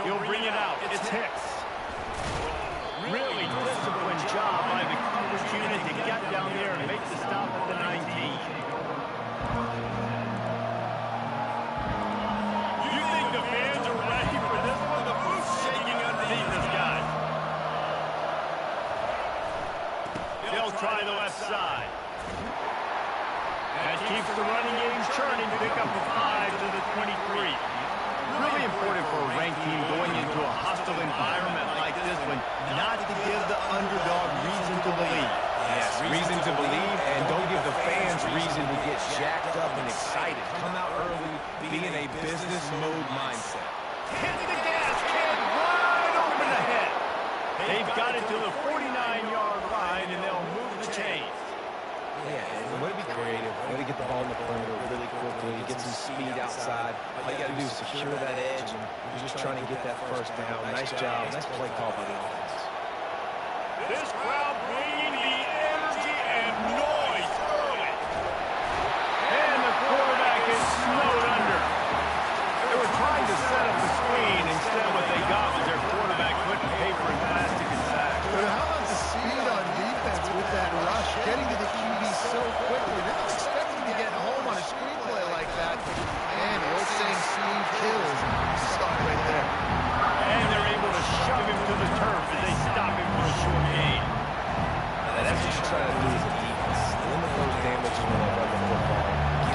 He'll bring it out. It's Hicks. Really disciplined job by the coverage unit to get down there and make the stop at the 19. You think the fans are ready for this one? The boot's shaking underneath this guy. They'll try the left side. That keeps the running game churning. Pick up a 5 to the 23. Really important for a ranked team going into a hostile environment like this one, not to give the underdog reason to believe. Yes, reason to believe, and don't give the fans reason to get jacked up and excited. Come out early, be in a business mode mindset. Hit the gas, kid, wide open ahead. They've got it to the 49-yard line, and they'll move the chains. Yeah, and way to be creative, way to get the ball in the perimeter really quickly, get some speed outside. All you got to do is secure that edge, and you're just trying to get that first down. Nice job, nice play call by the offense. This crowd bringing the energy and noise early. And the quarterback is snowed under. They were trying to set up the screen. Instead, what they got was their quarterback putting paper and plastic and sacks. How about the speed on defense with that rush, getting to the QB so quickly? They're not expecting to get home on a screenplay like that. Man, the old saying, speed kills. You saw it right there. And they're able to shove him to the turf as they stop him for a short gain. And that's what you try to do as a defense. Limit those damages when they run the football.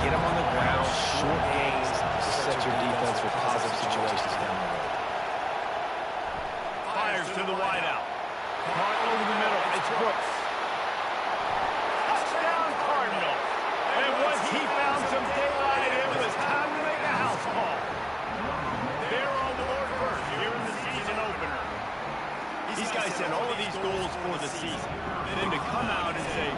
Get them on the ground, short gains, to set your defense for positive situations down the road. Fires to the wideout. Caught over the middle. It's Brooks. Touchdown, Cardinal. And once he found some daylight, it was time to make a house call. They're on the board first here in the season opener. These guys set all of these goals for the season. And then to come out and say,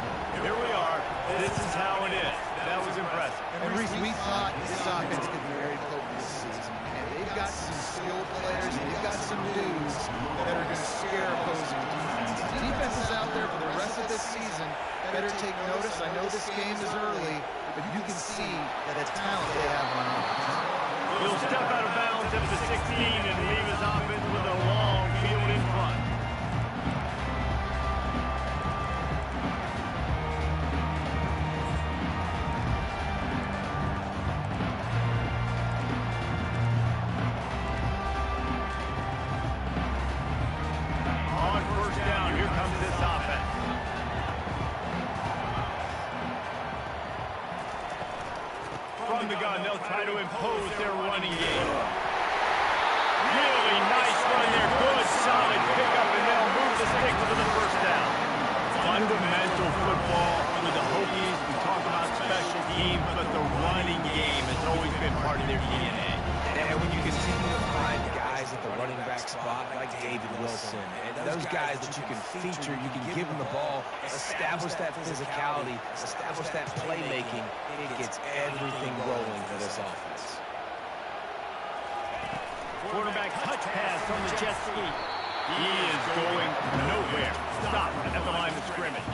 here we are, this is how it is. That was impressive. And Reese, we thought this offense could be very potent this season. And they've got some skilled players, and they've got some dudes that are going to scare opposing defenses. Defenses out there for the rest of this season better take notice. I know this game is early, but you can see that the talent they have on offense. He'll step out of bounds at the 16 and leave his offense with a long field in front. On first down, here comes this offense. From the gun, they'll try to impose their running game. Really nice run there. Good, solid pickup, and they'll move the sticks to the first down. Fundamental football with the Hokies. We talk about special teams, but the running game has always been part of their DNA. And when you continue to find guys at the running back spot like David Wilson, and those guys that you can feature, you can give them the ball, establish that physicality, establish that playmaking, it gets everything rolling for this offense. Quarterback touch pass on the jet ski. He is going nowhere. Stop at the line of scrimmage.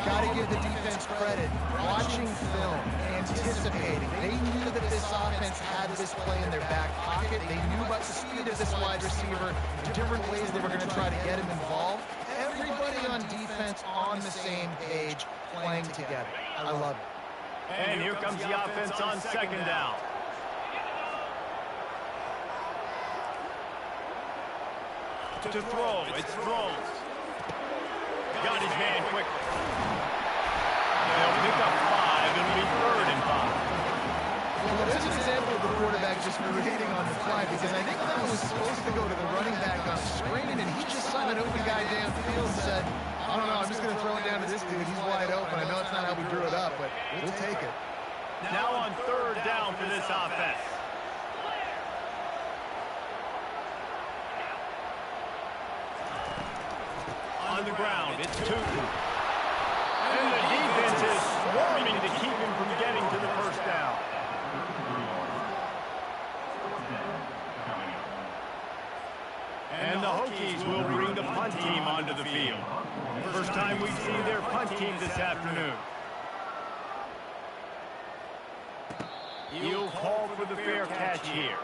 Got to give the defense credit. Watching film, anticipating. They knew that this offense had this play in their back pocket. They knew about the speed of this wide receiver, the different ways they were going to try to get him involved. Everybody on defense on the same page, playing together. I love it. And here comes the offense on second down. To throw, it's throws. Got his man quickly. They'll pick up 5 and be 3rd and 5. Well, there's an example of the quarterback just creating on the fly, because I think that was supposed to go to the running back on the screen, and he just saw an open guy downfield and said, I don't know, I'm just going to throw it down to this dude. He's wide open. I know it's not how we drew it up, but we'll take it. Now on 3rd down for this offense. On the ground, it's Tootin. And the defense is swarming to keep him from getting to the first down. And the Hokies will bring the punt team onto the field. First time we've seen their punt team this afternoon. He'll call for the fair catch here.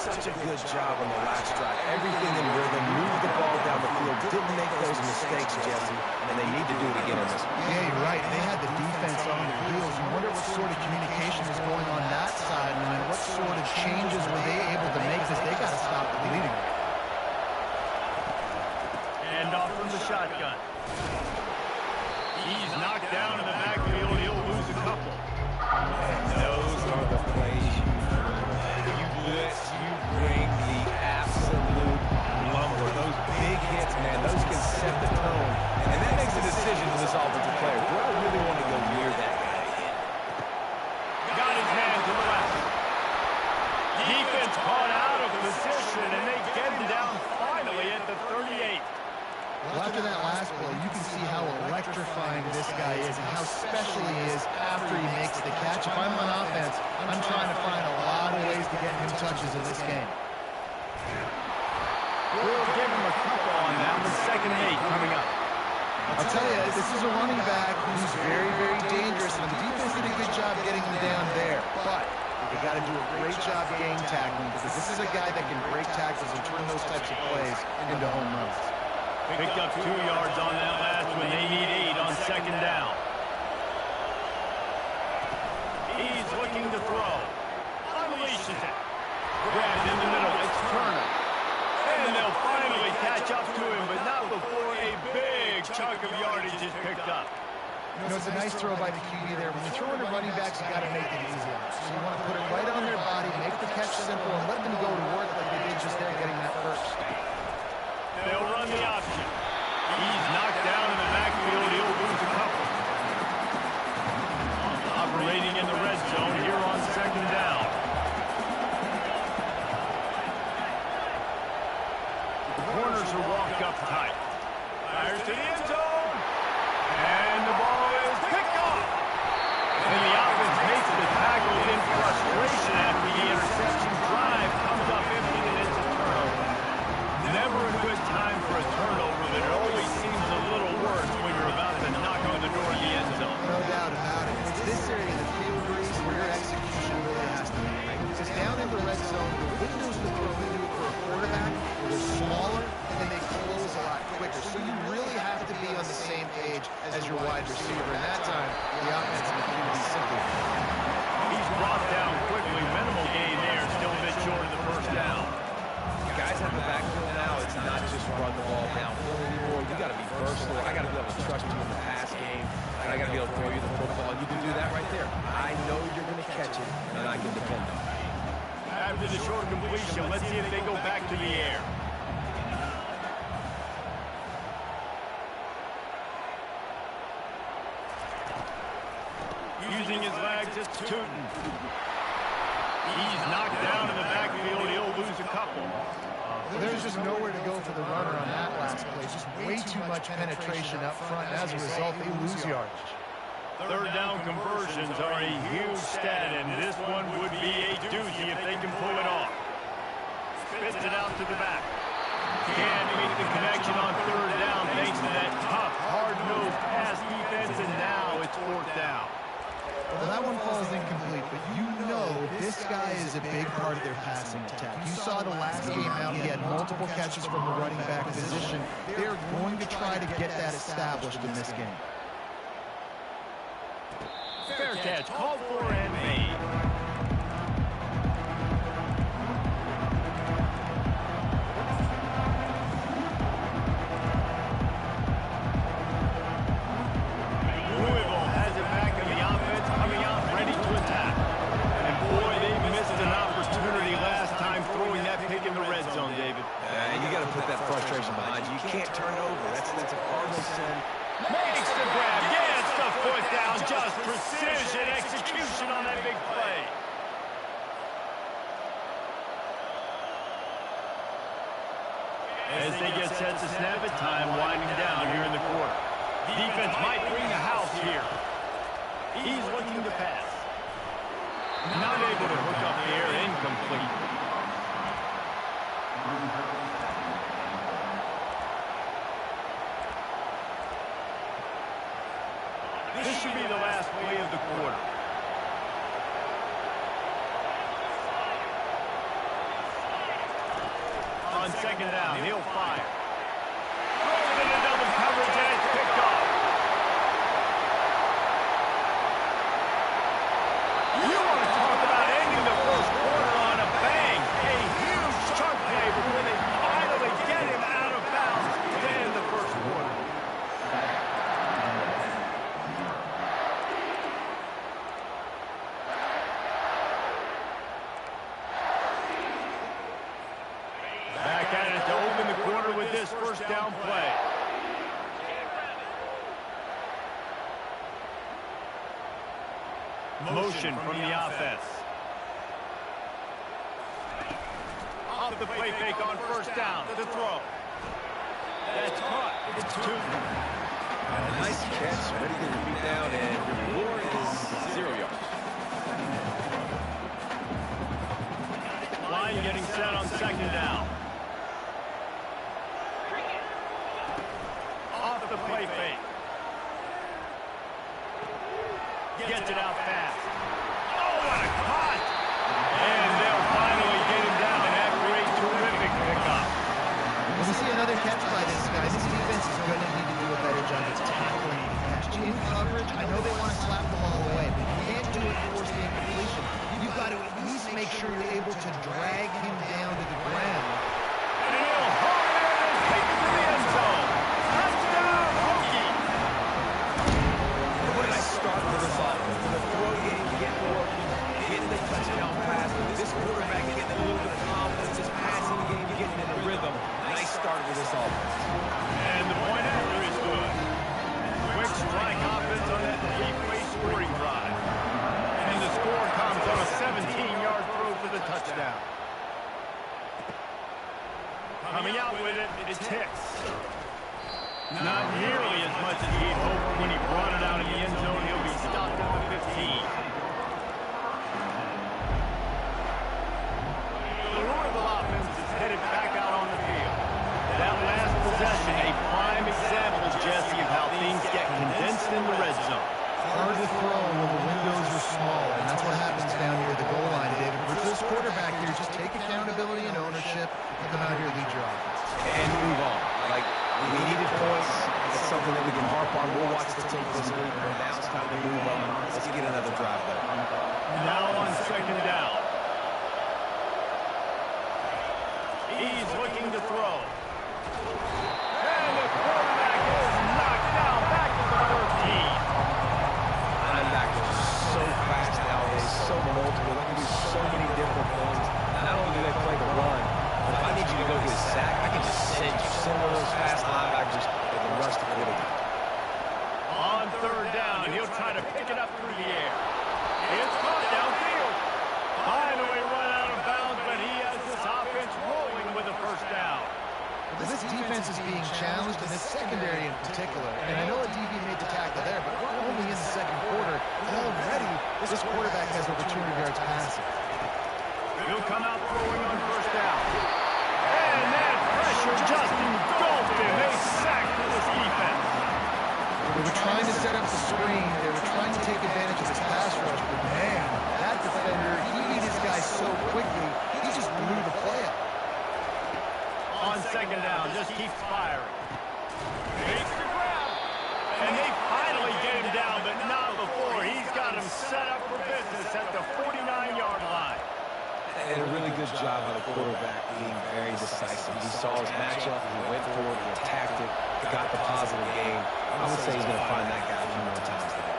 such a good job on the last drive. Everything in rhythm, moved the ball down the field, didn't make those mistakes, Jesse, and they need to do it again in this one. Yeah, you're right. They had the defense on their heels. You wonder what sort of communication is going on that sideline. What sort of changes were they able to make because they got to stop the bleeding. And off from the shotgun. He's knocked down in the backfield. He'll lose a couple. Those are the plays you blitz, you bring the absolute lumber. Those big hits, man, those can set the tone. And that makes a decision to this offensive player. Do I really want to go near that guy again? Got his hand to the left. Defense caught out of position, and they get him down finally at the 38. Well, after that last play, you can see how electrifying this guy is and how special he is after he makes the catch. If I'm on offense, I'm trying to find a lot of ways to get him touches in this game. We'll give him a couple on that with 2nd and 8 coming up. I'll tell you, this is a running back who's very, very dangerous, and the defense did a good job getting him down there. But they got to do a great job game tackling because this is a guy that can break tackles and turn those types of plays into home runs. Picked up 2 yards on that last one. They need 8 on 2nd down. He's looking to throw. Unleashes it. Grabbed in the middle. It's Turner. And they'll finally catch up to him, but not before a big chunk of yardage is picked up. You know, it's a nice throw by the QB there. When you're throwing to running backs, you got to make it easy. So you want to put it right on their body, make the catch simple, and let them go to work like they did just there getting that first. They'll run the option. He's knocked down in the backfield. He'll lose a couple. Operating in the red zone here on 2nd down. The corners are walked up tight. Fires to the end zone. And the ball is picked off. And the offense makes the tackle in frustration after the interception. Drive comes up empty and it's a turnover. Never a good time for a turnover, but it always seems a little worse when you're about to knock on the door of the end zone. No doubt about it. It's this area of the field, Breeze, where your execution really has to be great. Because down in the red zone, the windows to throw into for a quarterback, they're smaller, and then they close a lot quicker. So you really have to be on the same page as your wide receiver. And that time, the offense is going to be simple. He's brought down quickly. Minimal gain there, still a bit short of the 1st down. Guys have the backfield now. It's not just run the ball downfield anymore. You got to be versatile. I got to be able to trust you in the pass game, and I got to be able to throw you the football. You can do that right there. I know you're going to catch it, and I can depend on it. After the short completion, let's see if they go back to the air. Using his legs, it's Tootin. He's knocked down in the backfield. He'll lose a couple. There's just nowhere to go for the runner on that last play. Just way too much penetration up front. And as a result, they lose yardage. 3rd down conversions are a huge stat, and this one would be a doozy if they can pull it off. Spits it out to the back. Can't make the connection on 3rd down thanks to that tough, hard-nosed pass defense, and now it's 4th down. Well, that one falls incomplete, but you know this guy is a big part of their passing attack. You saw the last game out, he had multiple catches from the running back position. They're going to try to get that established in this game. Fair catch, called for and made. Louisville has it back in the offense, coming out ready to attack. And boy, they missed an opportunity last time throwing that pick in the red zone, David. You got to put that frustration behind you. You can't turn it over. That's a cardinal sin. Makes the grab. Yeah, it's the 4th down. Just precision execution on that big play. As they get set to snap it, time winding down here in the quarter. Defense might bring the house here. He's looking to pass. Not able to hook up the air, incomplete. This should be the last play of the quarter. On second down, he'll fire. Throws into double coverage, and it's picked off. You want to talk about ending the first quarter on a bang. A huge chunk play before they finally get him out of bounds to end the first quarter. Back at it to open the quarter with this first down play. Motion from the offense. Off the play fake on first down. The throw. That's caught. It's 2. Nice catch, ready to get your feet down, and your reward is 0 yards. Line getting set on second down. Off the play fake. Gets it out fast. Oh, what a cut! And they'll finally get him down after a terrific pickup. When we see another catch by this guy, this defense is going to need to do a better job of tackling the catch. In coverage, I know they want to slap the ball away, but you can't do it force the incompletion. You've got to at least make sure you're able to drag him down to the ground. And he'll hurry and take it to the end zone. Touchdown, Hokie! What did I start with this offense? The throw game, getting working, getting the touchdown pass. This quarterback getting a little bit of confidence. This passing game, getting in a rhythm. Nice start with this offense. And the point after is good. Quick strike offense on that three-play scoring drive. And the score comes on a 17-yard throw for the touchdown. Coming out with it, it's Hicks. Not nearly as much as he'd hoped when he brought it out in the end zone. He'll be stopped at the 15. The Louisville offense is headed back out on the field. That last possession, a prime example, Jesse, of how things get condensed in the red zone. Hard to throw when the windows are small, and that's what happens down here at the goal line, David. For this quarterback here, just take accountability and ownership and come out here and lead your offense. And move on. Like, we needed points. It's something that we can harp on. We'll watch the tape this week, but now it's time to move on. Let's get another drive there. Now on second down. He's looking to throw. And the quarterback is knocked down back to the 13. Linebackers are so fast nowadays, so multiple. They can do so many different things. Not only do they play the run, but if I need you to go get a sack, I can just send you. Send one of those fast linebackers that can rush the quarterback. On third down, he'll try to pick it up through the air. It's caught downfield. Finally run out of bounds, but he has this offense rolling with a first down. This defense is being challenged, and this secondary in particular. And I know a DB made the tackle there, but we're only in the second quarter, and already this quarterback has over 200 yards passing. He'll come out throwing on first down. And that pressure just engulfed him. A sack for this defense. They were trying to set up the screen. They were trying to take advantage of his pass rush, but man, that defender, he beat his guy so quickly, he just blew the play up. On second down, just keeps firing. Makes the grab. And they finally get him down, but not before. He's got him set up for business at the 49-yard line. And a really good job by the quarterback being very decisive. He saw his matchup, he went for it, he attacked it, got the positive gain. I would say he's going to find that guy a few more times today.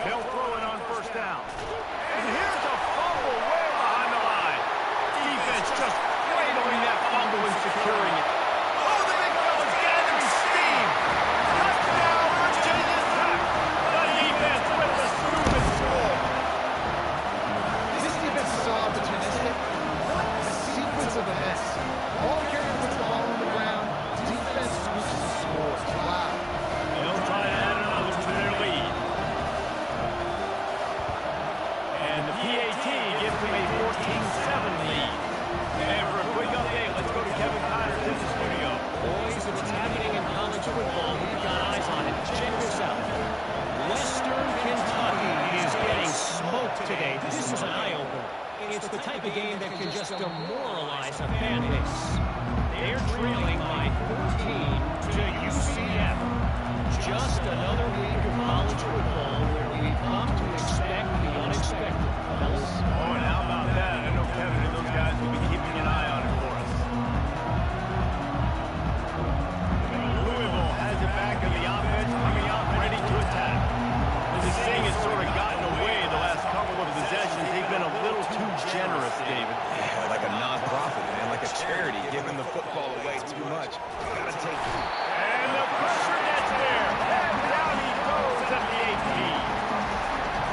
They'll throw it on first down. And here's a fumble way behind the line. Defense just cradling that fumble and securing it. Oh, the big fella's gathering steam. Touchdown, Virginia Tech. The defense with the scoop and score. This defense is so opportunistic. What a sequence of events. Ball carrier puts the ball on the ground. Defense scoops and scores. Wow. They'll try to add another to their lead. And the it's the type of game that can just demoralize a fan base. They're trailing by 14 to UCF. Just another week of college football where we've come to expect the unexpected, fellas. Oh, and how about that? I know Kevin and those guys will be keeping an eye on it for us. Louisville has it back in the offense, coming out ready to attack. This thing has sort of gotten away the last couple of possessions. They've been a little too generous, David. Yeah, like a non-profit, man, like a charity, giving the football away too much. Gotta take it. And the pressure gets there. And down he goes at the 18.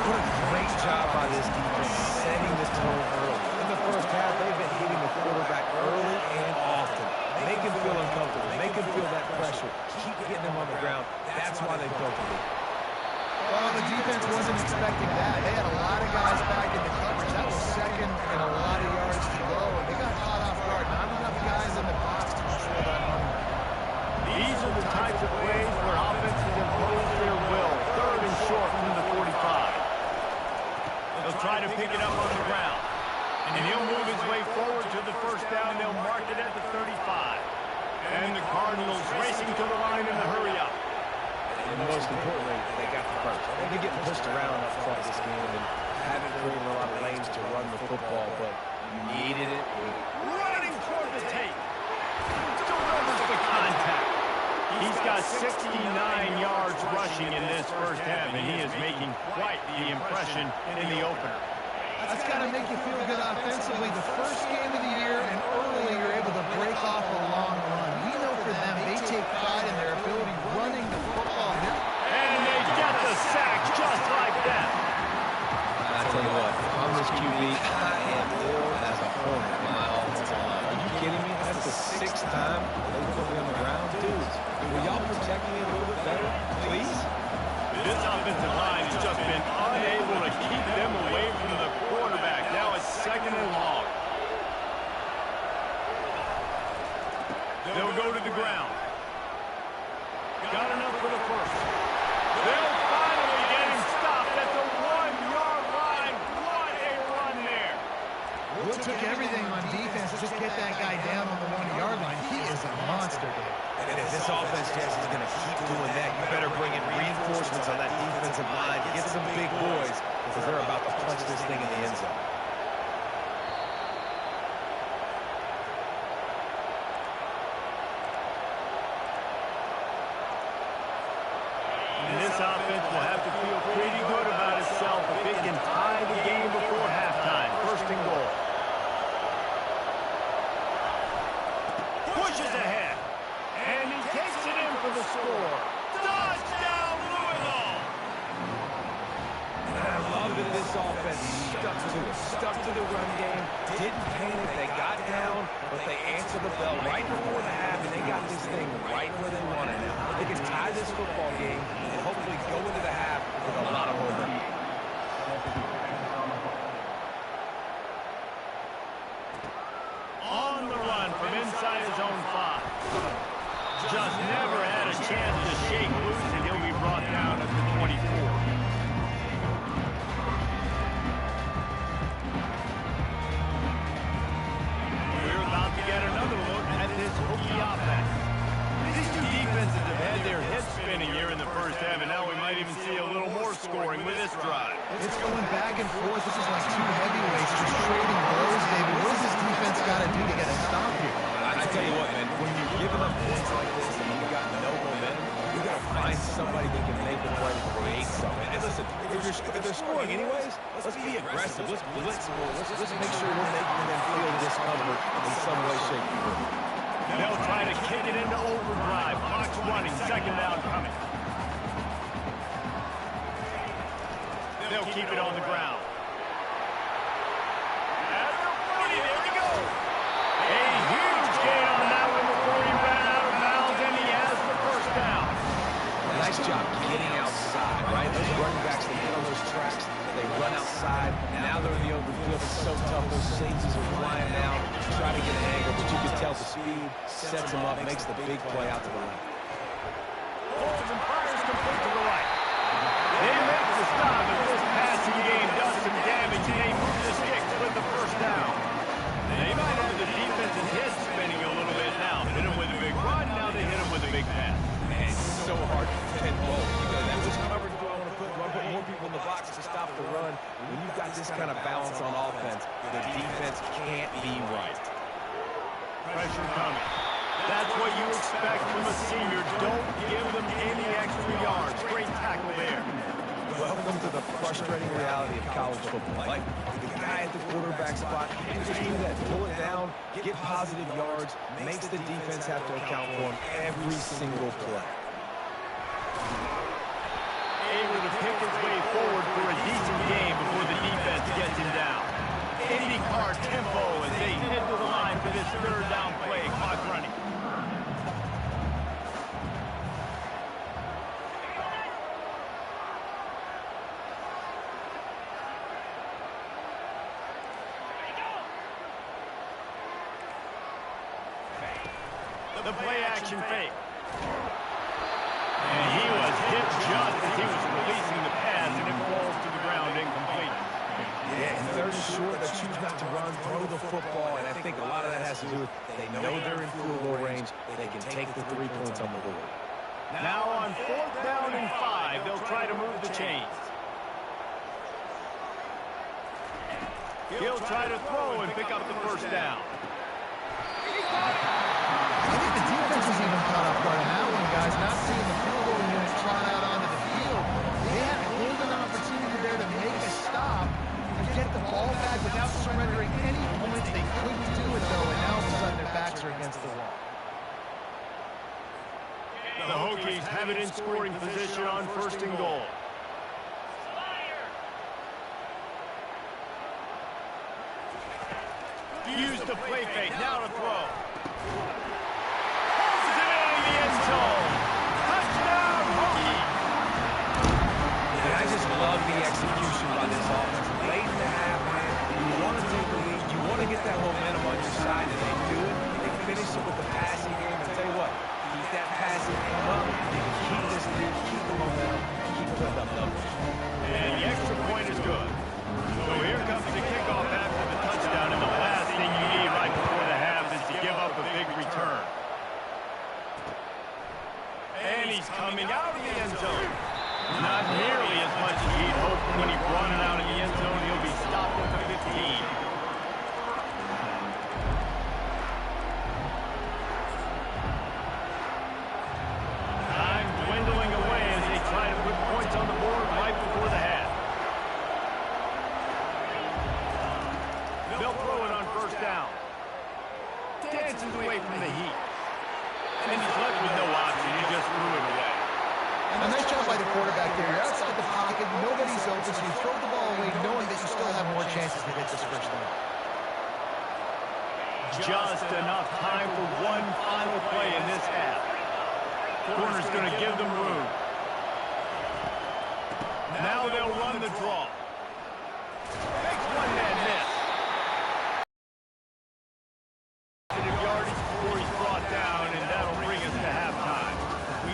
What a great job by this defense setting the tone early. In the first half, they've been hitting the quarterback early and often. Make him feel uncomfortable. Make him feel that pressure. Keep getting him on the ground. That's why they built the lead. Well, the defense wasn't expecting that. They had a lot of guys back into coverage. That was second and a lot of yards to go, and they got caught off guard. Not enough guys in the box to control that running back. These are the types of plays where offenses impose their will. Third and short from the 45. They'll try to pick it up on the ground. And he'll move his way forward to the first down. They'll mark it at the 35. And the Cardinals racing to the line in the hurry up. And most importantly, they got the first. They've been getting pushed around up front this game and haven't created a lot of lanes to run the football, but you needed it. Running toward the tape. Delivers the contact. He's got 69 yards rushing in this first half, and he is making quite the impression in the opener. That's got to make you feel good offensively. The first game of the year, and early you're able to break off a long run. We know for them, they take pride in their ability running the football. And they get the sack just like that. I tell you what, if I'm this QB, I am ill as a hornet on my offensive line. Are you kidding me? That's the 6th time they put me on the ground. Dudes, will y'all protect me a little bit better, please? This offensive line has just been unable to keep them away from the quarterback. Now it's second and long. They'll go to the ground. Got enough for the first. They'll finally get him stopped at the 1-yard line. What a run there. It took everything on defense to just get that guy down on the 1-yard line. He is a monster, dude. And if this offense, Jesse, is going to keep doing that, you better bring in reinforcements on that defensive line. Get some big boys, because they're about to punch this thing in the end zone. And this offense will have to feel pretty good about itself if it can tie the game before halftime. First and goal. Pushes ahead. And he takes it in for the score. Touchdown, Louisville! And I love that this offense stuck to the run game, didn't panic, they got down, but they answered the bell right before the half, and they got this thing right where they want it now. They can tie this football game and hopefully go into the half with a lot of momentum. On the run from inside his own 5. Just never had a chance to shake loose, and he'll be brought down at the 24. We're about to get another look at this Hokie offense. These two defenses have had their heads spinning here in the first half, and now we might even see a little more scoring with this drive. It's going back and forth. This is like two heavyweights just trading blows, David. What does this defense got to do to get a stop here? I tell you what, man, when you're giving up points like this and you got no momentum, you got to find somebody that can make a play and create something. And listen, if they're scoring anyways, let's be aggressive. Let's blitz more. Let's make sure we're making them feel discomfort in some way, shape, or form. They'll try to kick it into overdrive. Clock's running. Second down coming. They'll keep it on the ground. At the 40, there we go. A huge gain on that one before he ran out of bounds, and he has the first down. Nice job getting outside, right? Those running backs, they get on those tracks, they run outside. Now they're in the open field. It's so tough. Those safeties are flying down, try to get an angle, but you can tell the speed sets them up, makes the big play out to the left. Pulls and fires complete to the right. They make the stop, but this passing game does some damage, and they move the sticks with the first defense can't be right. Pressure coming. That's what you expect from a senior. Don't give them any extra yards. Great tackle there. Welcome to the frustrating reality of college football. Like, the guy at the quarterback spot, he can just do that. Pull it down, get positive yards, makes the defense have to account for him every single play. Able to pick his way forward for a decent game before the defense gets him down. IndyCar tempo as they head to the line for this third down play. Clock running. The play action fake. And he was hit just as he was releasing the pass, and it falls to the ground incomplete. Yeah, and third and short, they choose not to run, throw the football, and I think a lot of that has to do with they know they're in field goal range. They can take the 3 points on the board. Now on 4th down and 5, they'll try to move the chains. He'll try to throw and pick up the first down. I think the defense was even caught off guard on that one, guys. Not seeing the field goal unit trot out onto the field. They had a golden opportunity there to make a stop and get the ball back without surrendering any points. They couldn't do it, though, and now all of a sudden their backs are against the wall. The Hokies have it in scoring position on 1st and goal. Use the play fake, now to throw. Holds it in the end zone. Touchdown, Hokies! And I just love the execution by this offense. Late in the half, man, you want to take the lead, you want to get that momentum on your side, and they do it. They finish it with the passing game, and tell you what, keep that passing game up. You can keep this lead, keep the momentum, keep putting up numbers. And the extra point is good. So here comes the kickoff after the touchdown, and the last thing you need right before the half is to give up a big return. And he's coming out of the end zone. Not nearly as much as he'd hoped when he brought it out of the end zone. He'll be stopped at the 15. Time dwindling away as they try to put points on the board right before the half. They'll throw it on 1st down. Dances away from the heat. And he's left with no option. He just threw it away. A nice job by the quarterback there. You're outside the pocket, nobody's open, so you throw the ball away knowing that you still have more chances to get this first down. Just enough time for one final play in this half. Corner's going to give them room. Now they'll run the draw. Makes one-man miss. Yardage before he's brought down, and that'll bring us to halftime.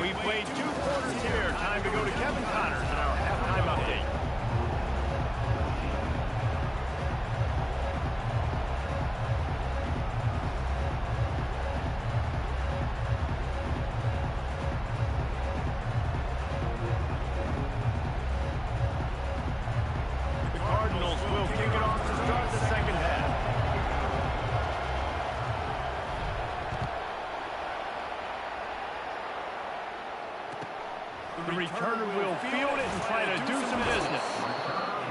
We played 2 quarters here. Time to go to Kevin Connors in our halftime update. The Cardinals will kick it off to start the second half. The returner will field it and try to do some business.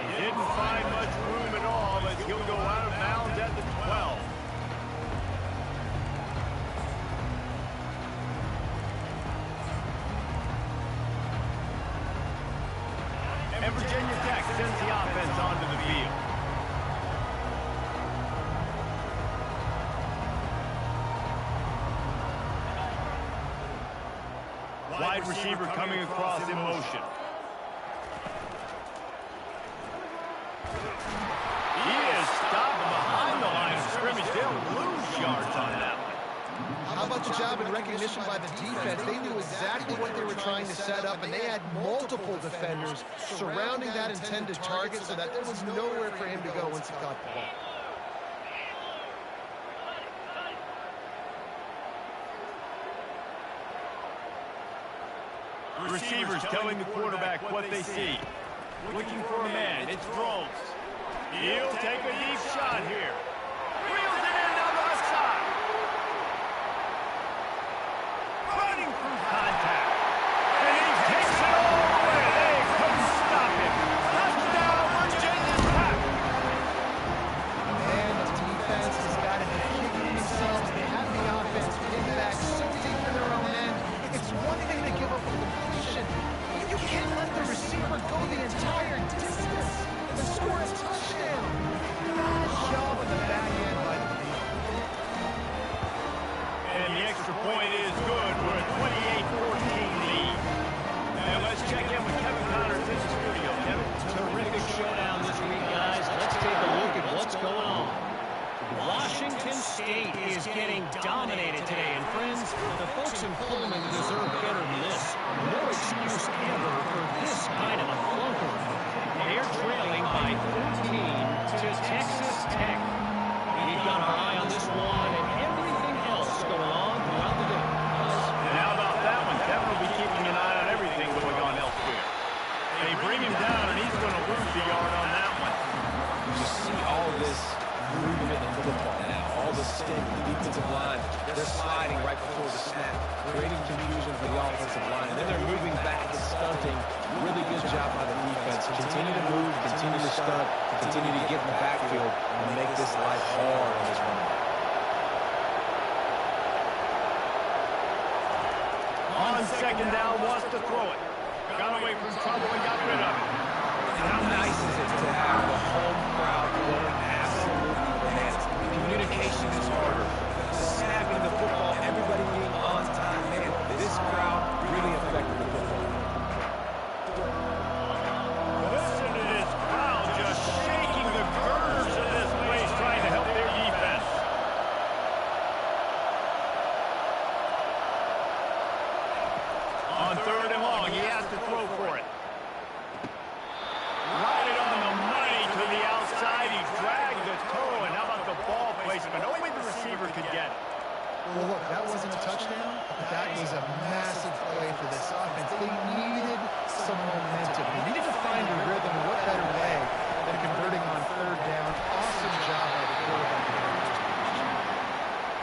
He didn't find much room at all, but he'll go out of bounds at the 12. And Virginia Tech sends the offense onto the field. Wide receiver coming across in motion. He is stopped behind the line of scrimmage. They'll lose yards on that one. How about the job and recognition by the defense? They knew exactly what they were trying to set up, and they had multiple defenders surrounding that intended target so that there was nowhere for him to go once he got the ball. Receivers telling the quarterback what they see. Looking for a man. It's Groves. He'll take a deep shot here. Kent State is getting dominated today. And friends, the folks in Pullman deserve better than this. No excuse ever for this kind of a clunker. They're trailing by 14 to Texas Tech. We've got our eye on this one and everything else going on throughout the day. And how about that one? Kevin will be keeping an eye on everything going on elsewhere. They bring him down, and he's going to lose the yard on that one. You see all this movement in football now. All the stick, the defensive line, they're sliding right before the snap, creating confusion for the offensive line. Then they're moving back and stunting. Really good job by the defense. Continue to move, continue to stunt, continue to get in the backfield and make this life hard on this running back. On second down, wants to throw it. Got away from trouble and got rid of it. And how nice is it to have the home crowd going absolutely bananas? Communication is harder. Snapping the football, everybody being on time. Man, this crowd really affected the football. Listen to this crowd just shaking the curves of this place, trying to help their defense. On third and long, he has to throw for it. Right on the money to the outside. He dragged the toe, and how about the ball placement? Only the receiver could get it. Well, look, that wasn't a touchdown. That was a massive play for this offense. They needed some momentum. They needed to find a rhythm. What better way than converting on third down? Awesome job by the quarterback.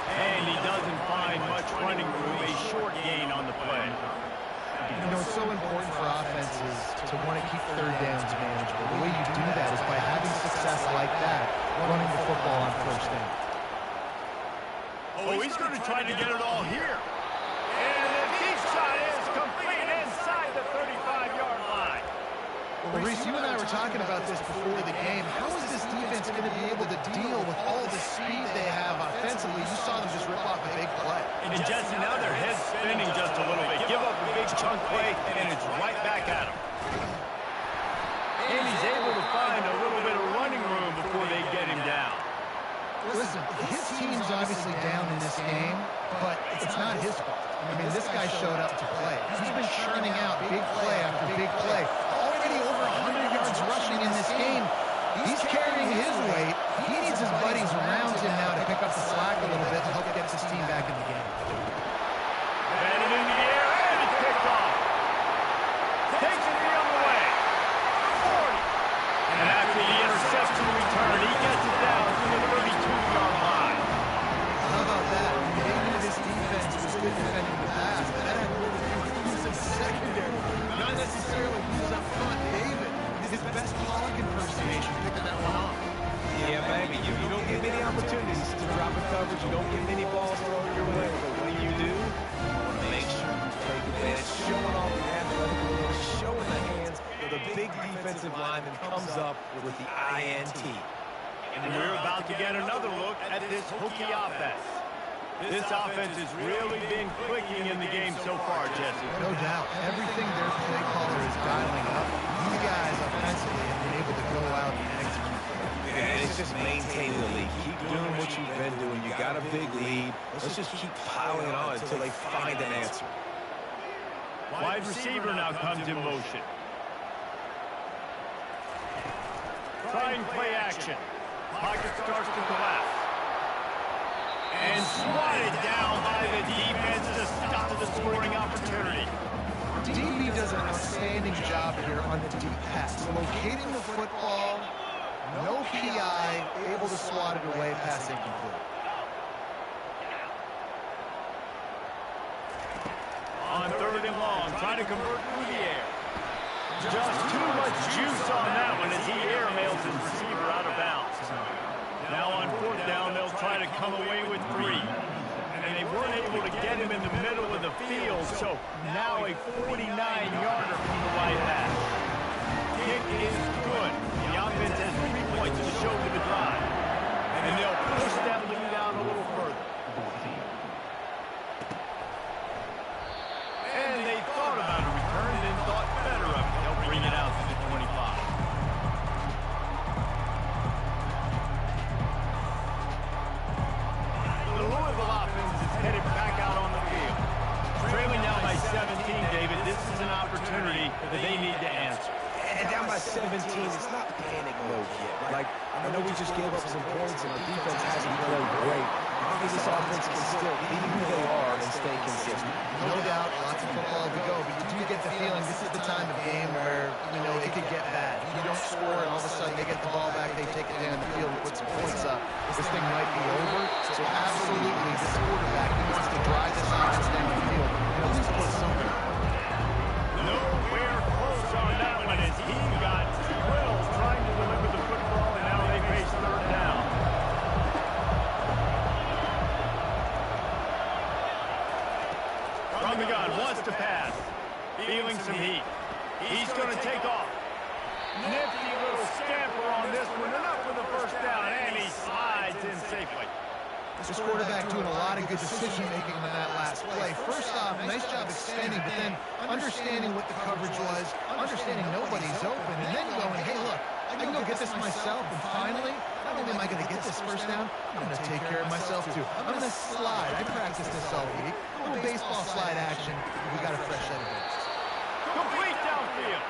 And he doesn't find much running room. A short gain on the play. You know, it's so important for offenses to want to keep third downs manageable. The way you do that is by having success like that, running the football on first down. Oh, he's going to try to get it all here. And the deep shot is complete inside the 35-yard line. Well, Reese, you and I were talking about this before the game. How is this defense going to be able to deal with all the speed they have offensively? You saw them just rip off a big play. And Jesse, now their head's spinning just a little bit. Give up a big chunk play, and it's right back at him. And he's able to find a little bit of running room before they get him down. Listen, his team's obviously down in this game, but it's not his fault. I mean, this guy showed up to play. He's been churning out big play after big play. Already over 100 yards rushing in this game. He's carrying his weight. He needs his buddies around him now to pick up the slack a little bit and help get his team back in the game. And it in the air, and it's picked off. Takes it the other way. 40. And after the interception return, he gets it down to the 32-yard line. How about that? Maybe this defense was good defending the pass, but that had more to do with who's in secondary. Not necessarily who's up front. David, his best Pollock impersonation, picking that one off. Yeah, baby, you don't get many opportunities to drop a coverage. You don't get many balls thrown your way. But when you do, you want to make sure you take advantage. Showing off the athletic ability, showing the hands of the big defensive lineman comes up with the INT. And we're about to get another look at this Hokie offense. This offense has really been clicking in the game so far, Jesse. No doubt. Everything their play caller is dialing up, these guys offensively have been able to go out and execute. And it's just maintaining the lead. Keep doing what you've been doing. You got a big lead. Let's just keep piling on until they find an answer. Wide receiver now comes in motion. Trying play action. Pocket starts to collapse. And swatted down by the defense to stop the scoring opportunity. DB does an outstanding job here on the deep pass. Locating the football, no PI, able to swat it away, pass incomplete. On third and long, trying to convert through the air. Just too much juice on that one as he airmails his receiver out of bounds. Now on fourth down, they'll try to come away with 3. And they weren't able to get him in the middle of the field, so now a 49-yarder from the right hash. Kick is good. The offense has 3 points to show for the drive. And they'll push that lead out a little further. And they thought about a return and then thought better of it. They'll bring it out to the 25. gave up some points, and our defense hasn't played great. I think this offense can still be who they are and stay consistent. No doubt, lots of football to go, but you do get the feeling this is the time of game where, you know, it could get bad. If you don't score and all of a sudden they get the ball back, they take it down the field and put some points up, this thing might be over. So absolutely, this quarterback, he wants to drive this offense down the field and at least put something. Nowhere close on that one as he got drilled trying to deliver the football, and now they face third down. From the gun, wants to pass. Feeling some heat. He's going to take off. Nifty little scamper on this one, and up with the first down, and he slides in safely. This quarterback doing a lot of good decision-making on that last play. First off, nice job extending, but then understanding what the coverage was, understanding nobody's open, and then going, hey, look, I can go get this myself, and finally, not only am I going to get this first down, I'm going to take care of myself, too. I'm going to slide. I practiced this all week. A little baseball slide action. We got a fresh set of base. Complete downfield.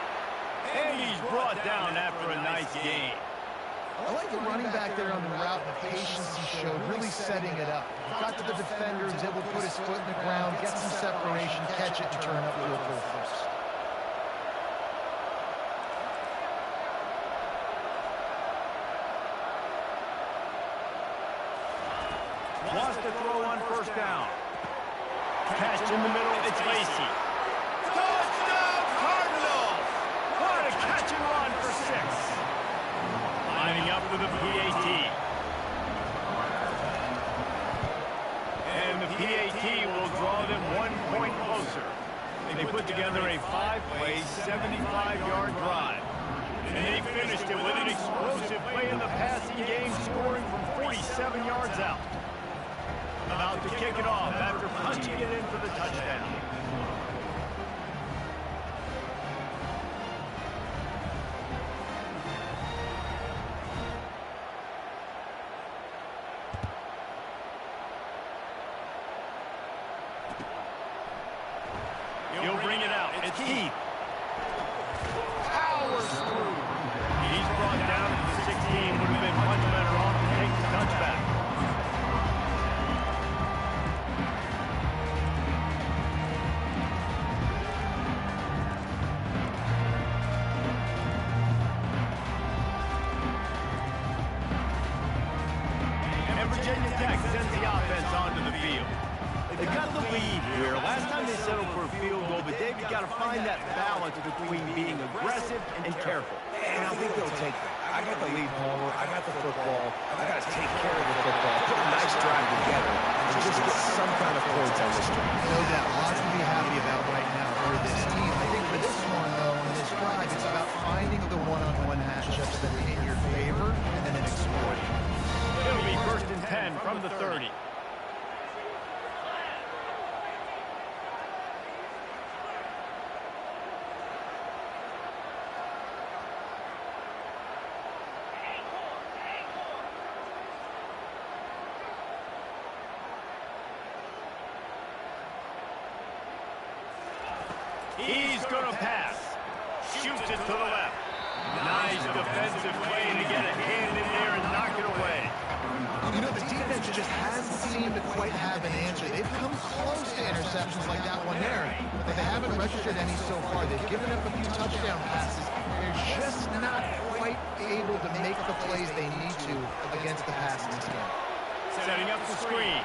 And he's brought down after a nice gain. I like the running back there on the route and the patience he showed, really setting it up. Got to the defender, was able to put his foot in the ground, get some separation, catch it, and turn up field goal first. Wants to throw on first down. Catch in the middle, it's Lacy. Touchdown, Cardinals! What a catch and run for 6. Lining up with the PAT. And the PAT will draw them 1 point closer. They put together a 5-play, 75-yard drive. And they finished it with an explosive play in the passing game, scoring from 47 yards out. About to kick it off after punching it in for the touchdown. He'll bring it out. It's Heath. Powers through. He's brought down to the 16. Would have been much better off to take the touchback. And Virginia Tech sends the offense onto the field. They got the lead here. Last time they settled for a field goal, but Dave, you got to find that balance between being aggressive and careful. And I think they'll take that. I got the lead, Palmer. I got the football. I got to take care of the football, put a nice drive together, and just get some kind of points on this drive. No doubt. Lots to be happy about right now for this team. I think for this one, though, in this drive, it's about finding the one-on-one matchups that are in your favor and then exploiting. It'll be 1st and 10 from the 30. He's going to pass. Shoots it to the left. Nice defensive play to get a hand in there and knock it away. You know, the defense just hasn't seemed to quite have an answer. They've come close to interceptions like that one there, but they haven't registered any so far. They've given up a few touchdown passes. They're just not quite able to make the plays they need to against the pass in this game. Setting up the screen.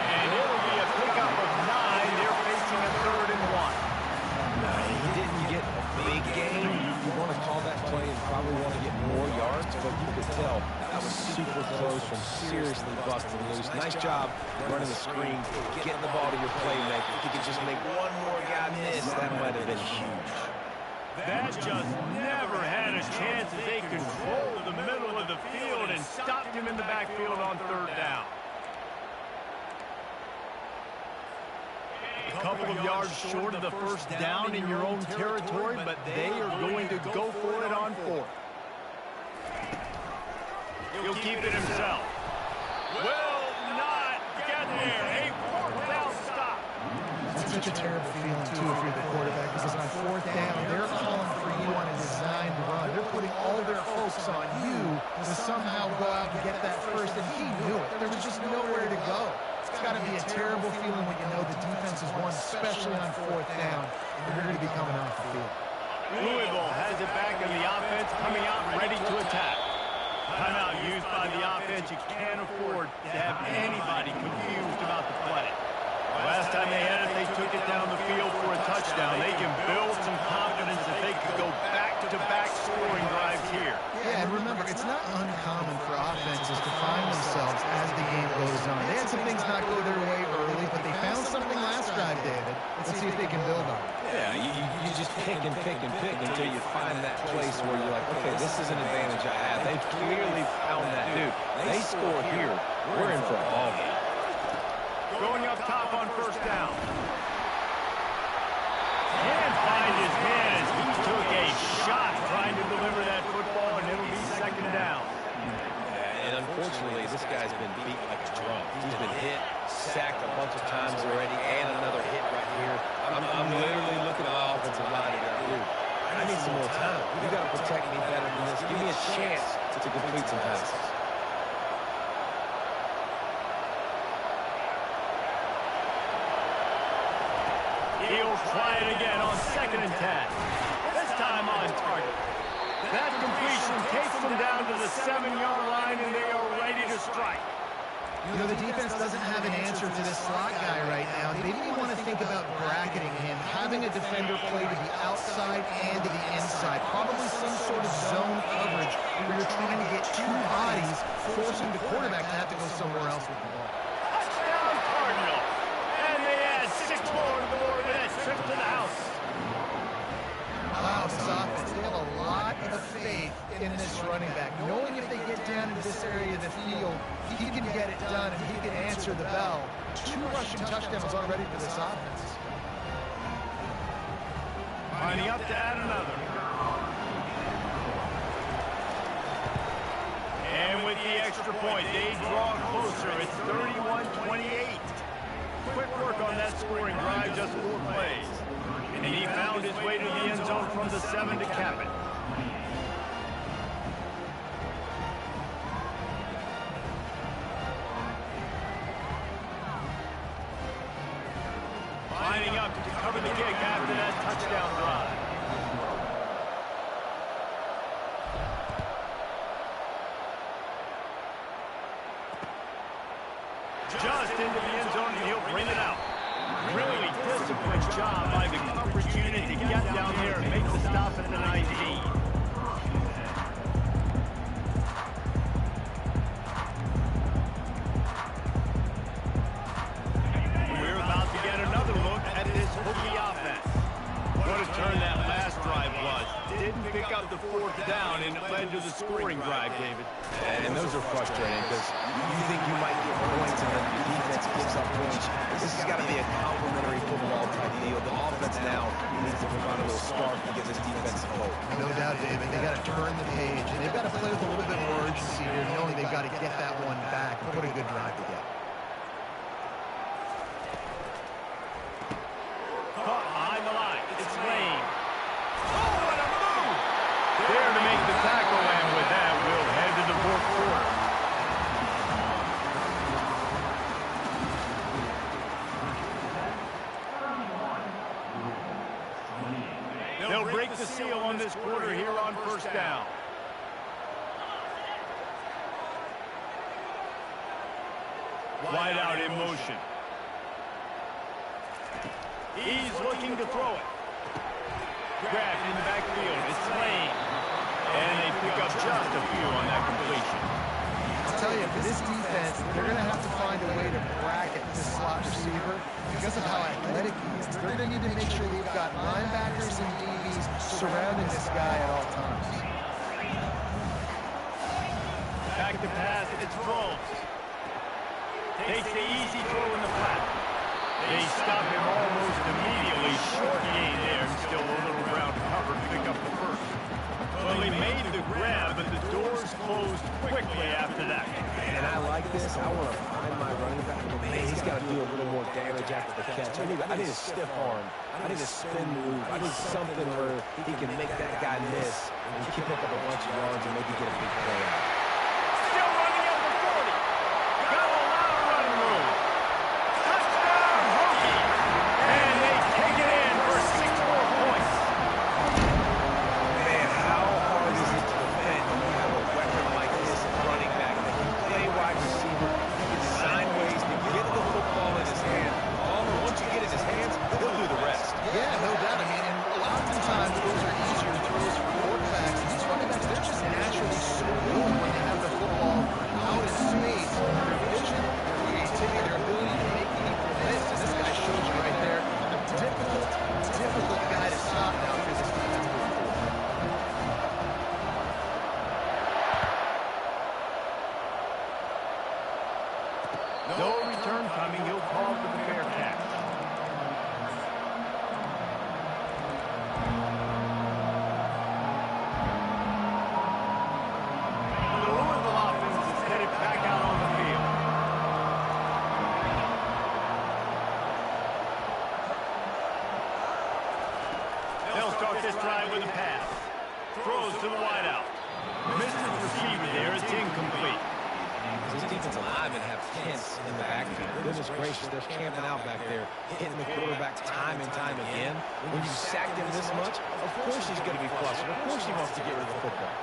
And it'll be a pickup of 9. They're facing a 3rd and 1. He didn't get a big gain. You want to call that play and probably want to get more yards, but you could tell that was super close from seriously busting loose. Nice job running the screen, getting the ball to your playmaker. If you could just make one more guy miss, that might have been huge. That just never had a chance as they controlled the middle of the field and stopped him in the backfield on 3rd down. A couple of yards short of the first down in your own territory, but they are going to go for it on 4th. He'll keep it himself. Will not get there. A 4th down stop. That's a such a terrible feeling, too, if you're the quarterback, because on fourth down, they're calling for you on a designed run. They're putting all their hopes on you to somehow go out and get that first, and he knew it. There was just nowhere to go. It's got to be a terrible feeling when you know the defense has won, especially on fourth down, and you're going to be coming off the field. Louisville has it back in the offense, coming out ready to attack. Timeout used by the offense. You can't afford to have anybody confused about the play. Last time they had it, they took it down the field for a touchdown. They can build some confidence that they could go back-to-back scoring drives here. Yeah, and remember, it's not uncommon for offenses to find themselves as the game goes on. They had some things not go their way early, but they found something last drive, David. Let's see if they can build on it. Yeah, you just pick and pick and pick until you find that place where you're like, okay, this is an advantage I have. They've clearly found that. Dude, they score here. We're in for a ball game. Going up top on first down. Can't find his man as he took a shot trying to deliver that football, and it'll be second down. And unfortunately, this guy's been beat like a drum. He's been hit, sacked a bunch of times already, and another hit right here. I'm literally looking at my offensive line and going, dude, I need some more time. You got to protect me better than this. Give me a chance to complete some passes. He'll try it again on 2nd and 10. This time on target. That completion takes them down to the 7-yard line, and they are ready to strike. You know, the defense doesn't have an answer to this slot guy right now. They may want to think about bracketing him, having a defender play to the outside and to the inside. Probably some sort of zone coverage where you're trying to get two bodies, forcing the quarterback to have to go somewhere else with the ball. Touchdown, Cardinal. And they add 6 more to the board with that trip to the house. Wow, this offense, they have a lot of faith in this running back, knowing if they get down into this area of the field, he can get it done and he can answer the bell. 2 rushing touchdowns already for this offense. Lining up to add another. And with the extra point, they draw closer. It's 31-28. Quick work on that scoring drive, just 4 plays. And he found his way to the end zone from the 7 to cap it. Lining up to cover the kick after that touchdown drive. Just into the end zone, and he'll bring it out. Really disciplined job by the coverage unit to get down there and make the stop at the 19. We're about to get another look at this Hokie offense. What a turn that last drive was. Didn't pick up the 4th down, and it led to the scoring drive, David. And those are frustrating because you think you might get points and then the defense gives up points. This has got to be a complimentary football type deal. The offense now needs to provide a little spark to give this defense some hope. No doubt, David. They got to turn the page, and they've got to play with a little bit more urgency here, knowing they've got to get that one back and put a good drive together. Caught behind the line. It's Lane. Oh, what a move! There to make the tackle, and with that, we'll head to the 4th quarter. They'll break the seal on this quarter here on first down. Wide out in motion. He's looking to throw it. Grabbed in the backfield. It's Lane. And they pick up just a few on that completion. I'll tell you, for this defense, they're going to have to find a way to bracket this slot receiver because of how athletic he is. They're going to need to make sure they've got linebackers and DBs surrounding this guy at all times. Back to pass. It's Foles. Takes the easy throw in the flat. They stop him almost immediately. Short gain there. Still a little ground cover to pick up the first. Well, he made the grab, but the doors closed quickly after that. And I like this. I want to find my running back. But man, he's got to do a little more damage yardage after the catch. I need a stiff arm. I need a spin move. I need something where he can make that guy miss and he can pick up a bunch of yards and maybe get a big play out. Still running at the 40. Got a lot of running room. Touchdown, Hokie. And they take it in for 6 more points. Man, how hard is it to defend when you have a weapon like this at running back that can play wide receiver? He can design ways to get the football in his hand. Once you get in his hands, he'll do the rest. Yeah, no doubt. I mean, and oftentimes those are easier throws for quarterbacks. These running backs, they're just naturally so good when they have the football out in space. Their vision, their creativity, their ability to make people miss. And this guy shows you right there. Difficult guy to stop now because this defense moves forward. No return coming. He'll call for the fair catch. The Louisville offense is headed back out on the field. They'll start this drive with a pass. Throws to the wideout. Misses receiver there. It's incomplete. These defensive linemen have tents in the backfield. Goodness gracious, they're camping out back there, hitting the quarterback time and time again. When you sack him this much, of course he's going to be flustered. Of course he wants to get rid of the football.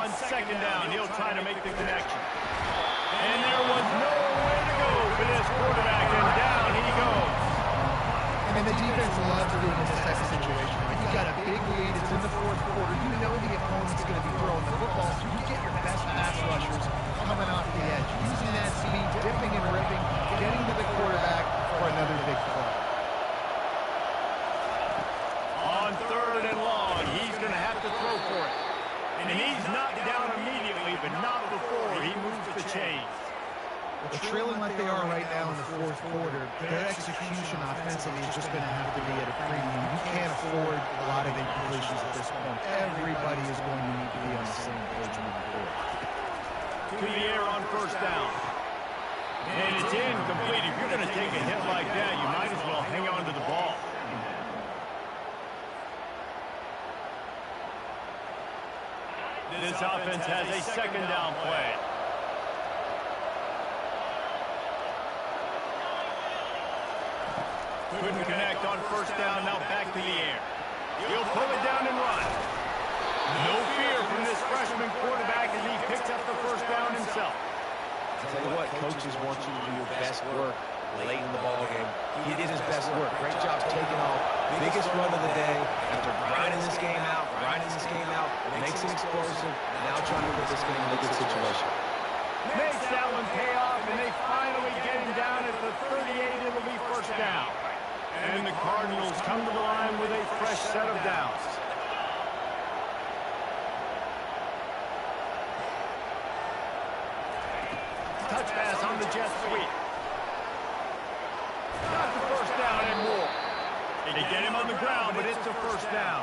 On second down, he'll try to make the connection. And there was nowhere to go for this quarterback, and down he goes. I mean, the defense loves being in this type of situation. Right? You got a big lead. It's in the fourth quarter. You know the opponent's going to be throwing the football, so you get your best pass rushers coming off the edge, using that speed, dipping and ripping, getting to the quarterback for another big play. On third and long, he's going to have to throw for it. And he's knocked down immediately, but not before he moves the chains. Well, trailing like they are right now in the fourth quarter, their execution offensively is just going to have to be at a premium. You can't afford a lot of incompletions at this point. Everybody is going to need to be on the same page moving forward. To the air on first down. And it's incomplete. If you're going to take a hit like that, you might as well hang on to the ball. This offense has a second down play. Couldn't connect on first down, now back to the air. He'll pull it down and run. No fear from this freshman quarterback as he picks up the first down himself. I'll tell you what, coaches want you to do your best work late in the ball game. He did his best work. Great job taking off. Biggest run of the day after grinding this game out, makes it explosive, now trying to put this game in a good situation. Makes that one pay off, and they finally get him down at the 38. It'll be first down. And the Cardinals come to the line with a fresh set of downs. Touch pass on the jet sweep. Got the first down and more. They get him on the ground, but it's a first down.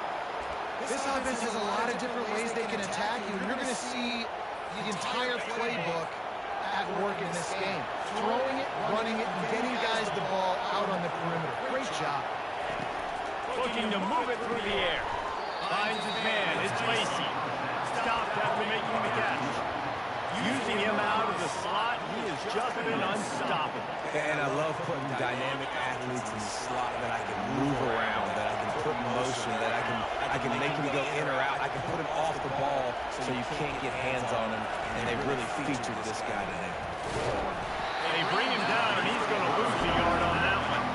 This offense has a lot of different ways they can attack you. You're going to see the entire playbook at work in this game. Throwing it, running it, and getting guys the ball out on the perimeter. Great job. Looking to move it through the air. Finds his man. It's Lacey. Stopped after making the catch. Using him out of the slot, he has just been unstoppable. And I love putting dynamic athletes in the slot that I can move around, that I can put in motion, that I can make him go in or out. I can put him off the ball so you can't get hands on him, and they really featured this guy today. They bring him down, and he's going to lose the yard on that one.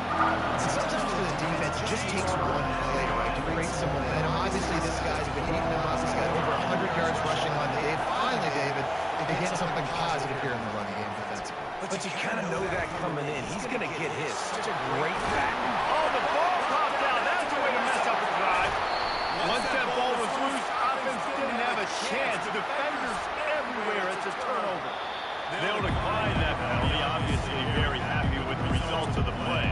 Sometimes for the defense, it just takes one play, right, to create some momentum. Obviously, this guy's been eating them up. He's got over 100 yards rushing on Dave. Finally, David, they get something positive here in the running game defensively. But you kind of know that coming in. He's going to get his. Such a great back. Oh, the ball popped out. That's the way to mess up a drive. Once that ball was loose, offense didn't have a chance. Defenders everywhere. It's a turnover. They'll decline that penalty. Obviously very happy with the results of the play.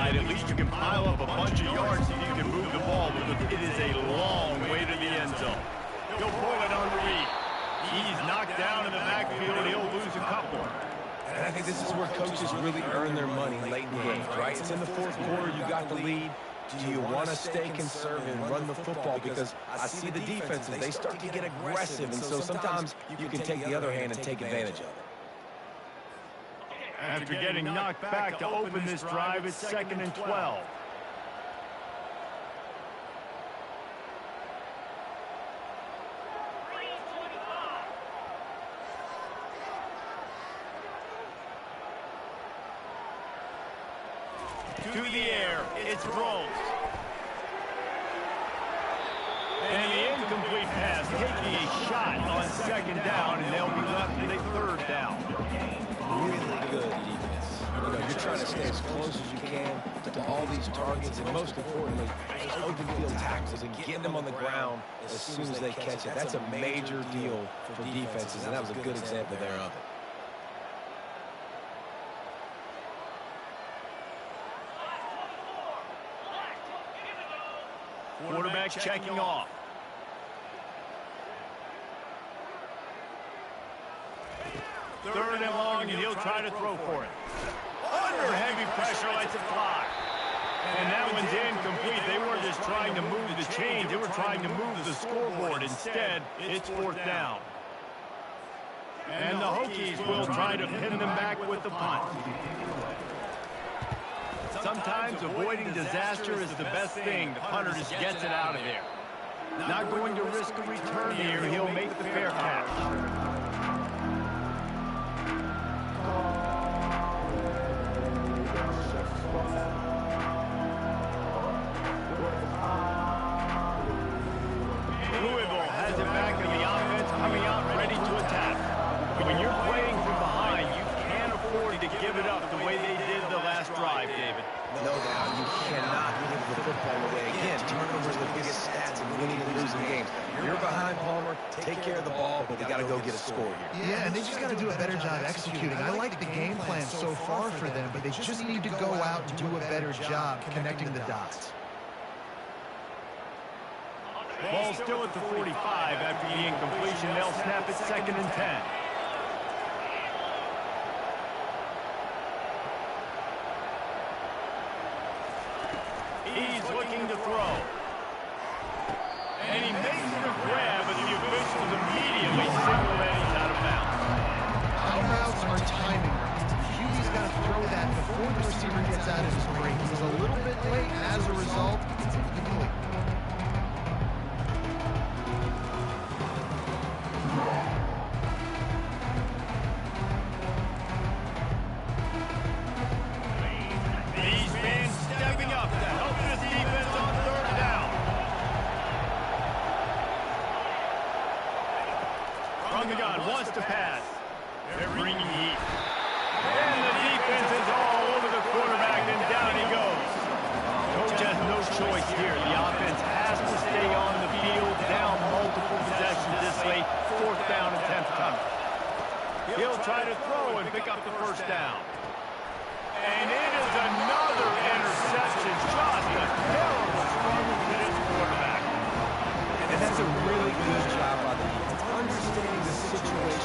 side, at least you can pile up a bunch of yards so you can move the ball, because it is a long way to the end zone. He'll pull it on the read. He's knocked down in the backfield. He'll lose a couple. And I think this is where coaches really earn their money late in games, right? It's in the fourth quarter. You got the lead. Do you want to stay conservative and run the football? Because I see the defenses, they start to get aggressive, and so sometimes you can take the other hand and take advantage of it. After getting knocked back to open this drive, it's 2nd and 12. To the air, it's thrown. And the incomplete pass, taking a shot on 2nd down, and they'll be left with a 3rd down. Really good defense. You know, you're trying to stay as close as you can to all these targets, and most importantly, those open field tackles and getting them on the ground as soon as they catch it. That's a major deal for defenses, and that was a good example there of it. Quarterback checking off. Third and long, and he'll try to throw for it. Under heavy pressure, lets it fly. And that one's incomplete. They weren't just trying to move the chains. They were trying to move the scoreboard. Instead, it's 4th down. And the Hokies will try to pin them back with the punt. Sometimes avoiding disaster is the best thing. The punter just gets it out of there. Not going to risk a return here. He'll make the fair catch. Louisville has it back in the offense, coming out ready to attack. When you're playing from behind, you can't afford to give it up the way they did the last drive, David. No doubt, you cannot give the football away. Again, turnovers are the biggest stats in winning and losing games. You're behind, Palmer, take care of the ball, but we got to go get a score here. Yeah, and they just got to do a better job executing. I like the game plan so far for them, but they just need to go out and do a better job connecting the dots. Ball still at the 45 after the incompletion. They'll snap it 2nd and 10. He's looking to throw. And he makes the grab, but the officials immediately signal that he's out of bounds. Timeouts are timing rights. QB's got to throw that before the receiver gets out of his break. He's a little bit late. As a result, it's incomplete. These fans stepping up to help this defense on 3rd down. From the gun, wants to pass. They're bringing heat. And the defense is all over the quarterback, and down he goes. Coach has no choice here. The offense has to stay on the field, down multiple possessions this late. 4th down and 10th coming. He'll try to throw and pick up the 1st down. And it is another interception.